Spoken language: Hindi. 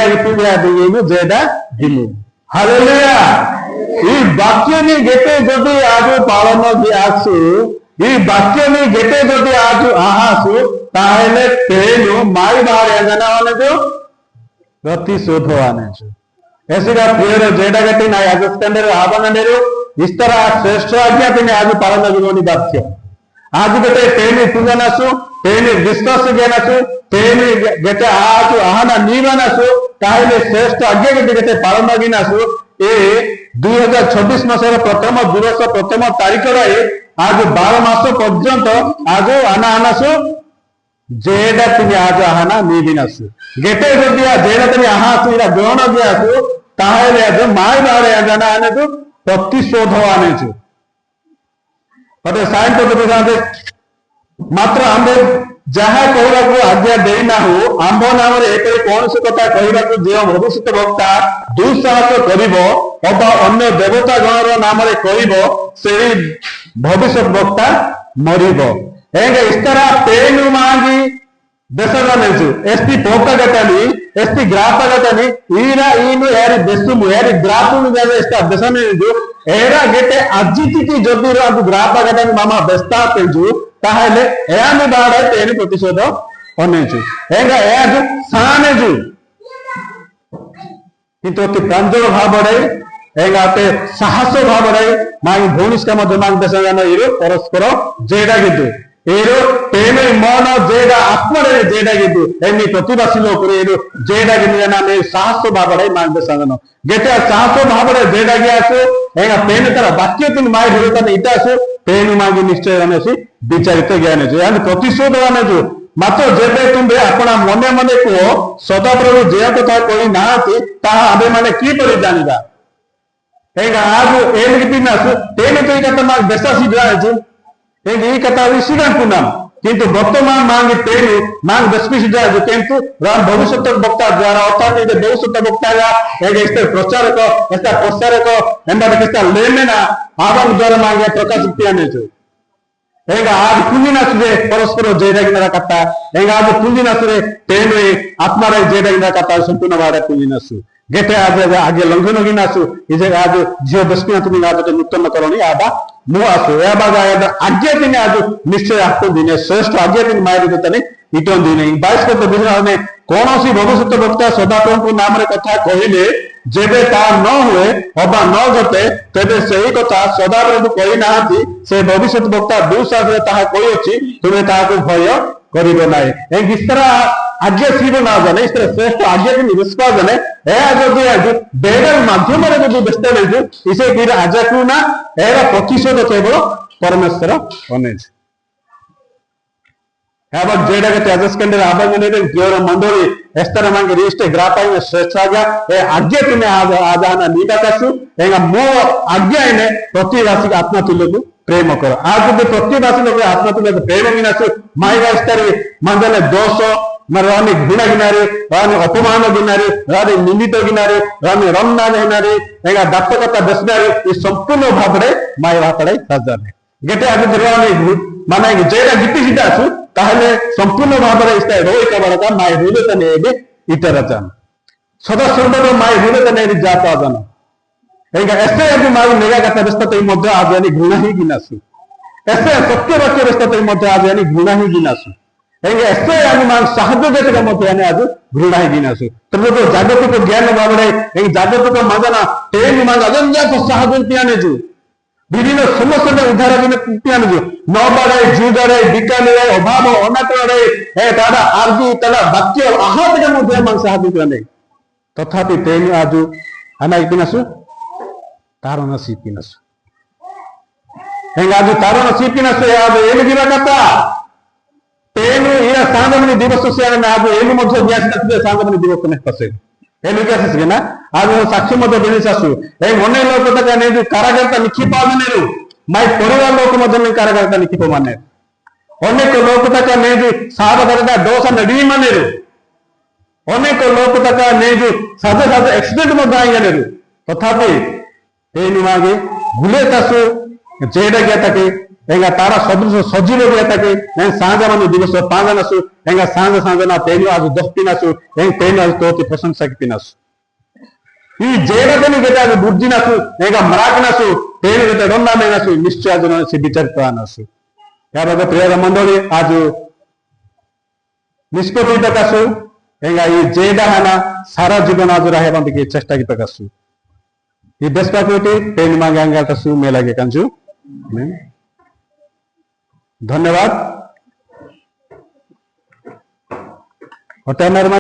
जेडा पिंगड़ा दिगेनु जेडा दिनु हालेलुया ई वाक्य नि गेटे जदि आज पालन की आसु ई वाक्य नि गेटे जदि आज आहासु ताहेले तेनु माई बाहर एजना वाले जो प्रतिशोध आने जो ऐसे का प्रिय जेडा गति ना आज स्टैंडर्ड आवन नेरो इस तरह श्रेष्ठ आज्ञा तिने आज पालन जीवनी वाक्य आज गते तेनु पुंगनासु तेनु विश्वास ज्ञानसु तेनु गते आज आहाना नीवनासु ताहेले श्रेष्ठ आज्ञा गति गते पालन गिनासु ए 2026 मसर प्रथम दिवस प्रथम तारीख रे आज 12 मास पर्यंत आज आना आनासु जेडा तिने आज आहाना नीविनासु गेटे जदिया जेडा तिने आहासु इरा ग्रहण दियासु ताहेले आज माय बारे आना आनेसु प्रतिशोध आनेसु पते साइन तो देते मात्र आंबे जहा कहवा को आज्ञा देई ना हो आंब नाम रे एपरि कौन से कथा कहवा को जे भविष्य वक्ता दुस्साहस करिवो अबा अन्य देवता गण रो नाम रे कहिवो सेही भविष्य वक्ता मरिबो एंगे इस तरह पेनु मांगी देशगनेजु एस्ति पोकगतनी एस्ति ग्रापगतनी ईरा ईनु यारी देसुमु यारी ग्रापुनु जावे एस्ता देशनेजु एरा गेटे अजिति की जदि रात ग्रापगतनी मामा बेस्ता पेजु ताहेले एयानु बाडे तेनु प्रतिशोध अनेजु एंगा एयाजु सानेजु किंतु अति प्रांजल भाबरे एंगा ते साहस भाबरे मांग भौनिष्का मध्य मांग देशगन इरो परस्पर जेडा गिदु एरो तेने मन जेडा आत्मरे जेडा गिदु एनी प्रतिवासी लोक रे एरो जेडा गिदु नामे साहस भाबरे मांग देशगन गेटा साहस भाबरे जेडा गियासु एंगा तेने तर वाक्य तिन माय हिरतन इतासु तेनु मांगी निश्चय अनेसी विचारित ज्ञान जो यानी प्रतिशोध आने जो मात्र जेबे तुम्बे अपना मने मने को सदा प्रभु जे कथा कहि नाथि ता आबे माने की परि जानिबा एगा आज एलि पिनासु तेने तो कथा माग बेसासी जायजु एगे ई कथा विसिगान पुनाम किंतु वर्तमान मांग तेनु मांग बेसपिस जायजु किंतु राम भविष्य वक्ता द्वारा अर्थात ये भविष्य वक्ता या एगे इस प्रचारक ऐसा प्रसारक एंबा किस्ता लेमेना आगम द्वारा मांगे प्रकाश पियाने जो एंगा आज पुंजिनासुरे परस्पर जेडगिना कथा एंगा आज पुंजिनासुरे तेनु आत्मा रे जेडगिना कथा संपूर्ण वाडे पुंजिनासु गेटे आज आगे लंघन गिनासु इजे आज जियो बस्पिया तुम आज नूतन करणी आबा मु आसु ए बागा आज्ञा दिन आज निश्चय आपको दिन श्रेष्ठ आज्ञा दिन माय देतने इटन दिन 22 को बुझा ने कोनोसी भविष्य वक्ता सदाप्रभु नाम रे कथा कहिले जेबे ता न हुए अबा न घटे तेबे सही कथा सदाप्रभु कहि नाथि से भविष्य वक्ता दुसाद रे ताहा कहि अछि तुमे ताहा को भय करिबो नाही ए किस्तरा आज्ञा शिव ना जाने इस तरह श्रेष्ठ आज्ञा की विश्वास जाने ए आजो आज बेगर माध्यम रे जो व्यस्त है इसे कि आजा को ना एरा प्रतिशोध केवल परमेश्वर अनेज याबक जेडा के तेजस कंडर आबंगने रे जोर मंडोरी एस्तर मांगे रिस्ट ग्रापाई में श्रेष्ठ आज्ञा ए आज्ञा तुमे आजाना नीडाकासु एंगा मो आज्ञा इने प्रतिवासी आत्मा तुल्य को प्रेम करो आज जो प्रतिवासी लोग आत्मा तुल्य को प्रेम गिनासु माइवा एस्तर मंगले दोष रानी घृणा गिनारे रानी अपमान गिनारे रानी निंदित गिनारे रानी रमना गिनारे एगा दातकता दसनारे ये संपूर्ण भाबरे माय भातड़े साजाने गेटे आज रानी माने जेडा गिट्टी सीधा आसु ताहले संपूर्ण भाबरे इस्ता रोई कबरका माय हुले तने एगे इतरा जान सदा सर्वदा माय हुले तने एगे जाता जान एगा ऐसे आज माय नेगा कथा बस्तते मध्य आज यानी घृणा ही गिनासु ऐसे सत्य वाक्य बस्तते मध्य आज यानी घृणा ही गिनासु एंगे ऐसे आनि मान साहाଯ୍य देते का मत यानी आज घृणा ही गिनासु तब तो जागतिक ज्ञान बाबड़े एंगे जागतिक मजना तेन मान अजंजा को साहाଯ୍य पियाने जो विभिन्न समस्या में उद्धार दिन पियाने जो न बाड़े जुगाड़े बिकाले अभाव अनाटन रे ए तारा आरजी तारा वाक्य आहत के मध्य मान साहाଯ୍य पियाने तथापि तेन आज आना पिनासु तारण सी पिनासु एंगे आज तारण सी पिनासु आज एम जीवा कथा तेनु इरा सांगमनी दिवस से आज एनु मध्य व्यास सांगमनी दिवस ने पसे एनु क्या से ना आज साक्षी मध्य देनी सासु ए मने लोक तक ने जो कारागार निक्षेप मानेरु माय परिवार लोक मध्य ने कारागार निक्षेप माने अनेक लोक तक ने जो सावधानता दोष नडी मानेरु अनेक लोक तक ने जो साधे साधे एक्सीडेंट मध्य आइनेरु तथापि तेनु मागे भूले तासु जेडा गया तके एंगा तारा सदृश सजीव भी ताके सांजा मन दिवस पांगा नसु एंगा सांजा सांजा ना तेनु आज 10 पिनासु एंग तेनु आज तोती प्रशंसा की पिनासु ఈ జేడదని గెటాలు బుర్జినసు ఏక మరాకనసు తేను గెట డొన్నా మేనసు నిశ్చయాజన సి విచర్తానసు యాబగ ప్రియ మండలి ఆజు నిష్పత్తి తకసు ఎంగా ఈ జేడహన সারা জীবন আজ রাহে বান্দিকে চেষ্টা কি তকাসু ఈ বেসপাকুটি তেनु মাঙ্গাঙ্গাটা সু মেলাগে কাঞ্জু ধন্যবাদ।